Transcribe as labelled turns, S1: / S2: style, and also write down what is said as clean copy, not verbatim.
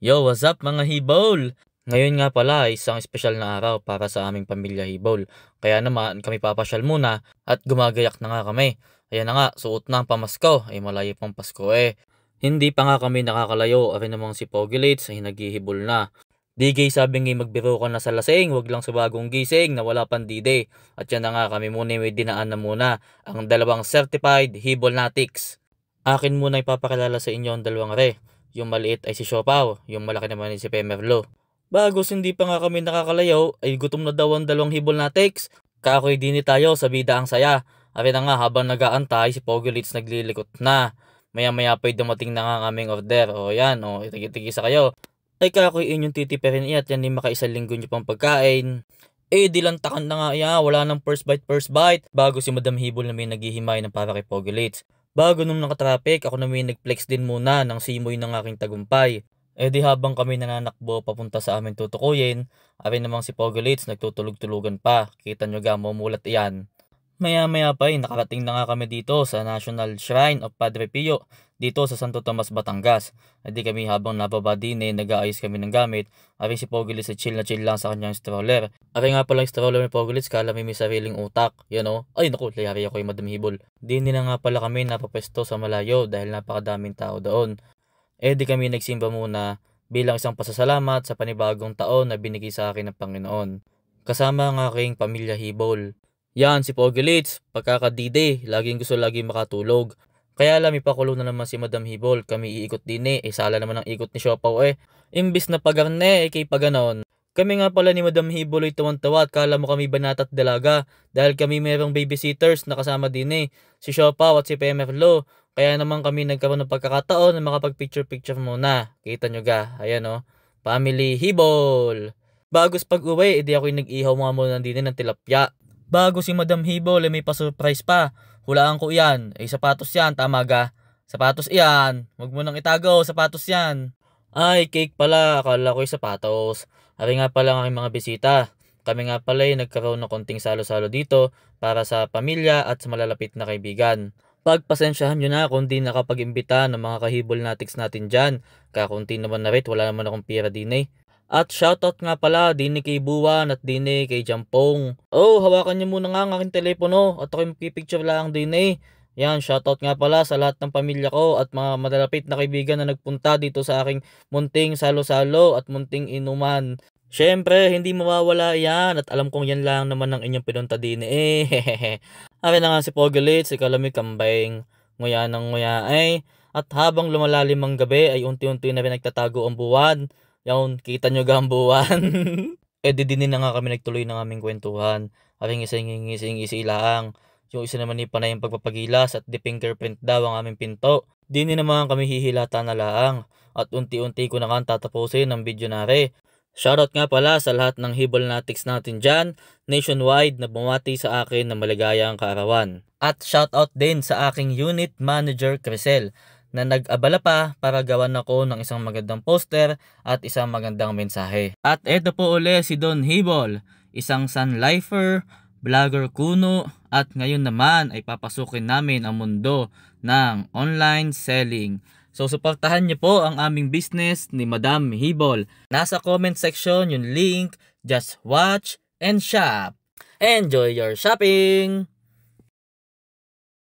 S1: Yo, what's up mga hibol? Ngayon nga pala ay isang espesyal na araw para sa aming pamilya hibol. Kaya naman kami papasyal muna at gumagayak na nga kami. Ayan na nga, suot na ang pamasko. Ay malayo pang Pasko eh. Hindi pa nga kami nakakalayo. Arin namang si Pogulates ay naghihibol na. Digay sabi nga magbiro ka na sa lasing, wag lang sa bagong gising na wala pang dide. At yan na nga kami muna may dinaan na muna ang dalawang certified Hibolnatics. Akin muna ipapakilala sa inyo ang dalawang re. Yung maliit ay si Siopaw, yung malaki naman ay si Pemerlo. Bagos hindi pa nga kami nakakalayaw, ay gutom na daw ang dalawang Hibolnatics. Kaakoy dini tayo sa bida ang saya. Ari na nga habang nagaantay si Pogulates naglilikot na. Maya pa'y dumating na nga ang aming order. O yan, o itigisa kayo. Ay kaakoy inyong titipirin iat yan ni makaisang linggo nyo pang pagkain. Eh di lang takan na nga iya, wala nang first bite. Bago si Madam Hibol na may naghihimay ng para kay Pogulates. Bago nung nakatraffic, ako na may nagflex din muna ng simoy ng aking tagumpay. E di habang kami nananakbo papunta sa amin tutukuyin, arin namang si Pogulates nagtutulog-tulugan pa. Kita nyo ga, mumulat iyan. Maya pa nakarating na nga kami dito sa National Shrine of Padre Pio, dito sa Santo Tomas, Batangas. E di kami habang nababa din nag-aayos kami ng gamit, aring si Pogulates chill na chill lang sa kanyang stroller. Aring nga pala yung stroller ni Pogulates, kala may sariling utak. Yan o, ay naku, layari ako yung Madam Hibol. Di na nga pala kami napapesto sa malayo dahil napakadaming tao doon. E di kami nagsimba muna bilang isang pasasalamat sa panibagong taon na binigay sa akin ng Panginoon. Kasama ang aking pamilya Hibol. Yan si Pogulates, pagkakadide, laging gusto laging makatulog. Kaya alam, ipakulong na naman si Madam Hibol, kami iikot din sala naman ang ikot ni Siopaw Imbis na pagarne, kay paganon. Kami nga pala ni Madam Hibol ay tuwan-tawa at kala mo kami banat at dalaga dahil kami mayroong babysitters na kasama din si Siopaw at si Pemerlo. Kaya naman kami nagkaroon ng pagkakataon na makapag-picture muna. Kita nyo ga, ayan Family Hibol. Bagos pag-uwi, edi ako'y nag-ihaw mga muna din ng tilapia. Bago si Madam Hibol may pa-surprise pa. Hulaan ko iyan. Sapatos yan, tama ga? Sapatos iyan. Huwag mo nang itago, sapatos yan. Ay, cake pala. Akala ko'y sapatos. Ari nga pala ang aking mga bisita. Kami nga pala nagkaroon ng konting salo-salo dito para sa pamilya at sa malalapit na kaibigan. Pagpasensyahan nyo na kung di nakapag-imbita ng mga Hibolnatics natin dyan. Kakunti naman na rin, wala naman akong pira din At shoutout nga pala din kay Buwan at din kay Jampong. Hawakan niyo muna nga ang aking telepono at ako'y magpipicture lang din Yan, shoutout nga pala sa lahat ng pamilya ko at mga malalapit na kaibigan na nagpunta dito sa aking munting salo-salo at munting inuman. Syempre, hindi mawawala yan at alam kong yan lang naman ang inyong pinunta din Akin na nga si Pogulates, ikaw lamig kambing, nguya ng nguya At habang lumalalim ang gabi ay unti-unti na rin nagtatago ang buwan. Yan, kita nyo gambuan. Din na nga kami nagtuloy ng aming kwentuhan. Aring ising-ising lang. Yung isa naman pa na yung pagpapagilas at the fingerprint daw ang aming pinto. Dini naman kami hihilata na lang. At unti-unti ko na nga tatapusin ang video nare. Shoutout nga pala sa lahat ng Hibolnatics natin dyan, nationwide na bumati sa akin na maligayang kaarawan. At shoutout din sa aking unit manager Crisel, na nag-abala pa para gawan ako ng isang magandang poster at isang magandang mensahe. At eto po uli si Don Hibol, isang sun lifer, vlogger kuno, at ngayon naman ay papasukin namin ang mundo ng online selling. So suportahan niyo po ang aming business ni Madam Hibol. Nasa comment section yung link, just watch and shop. Enjoy your shopping!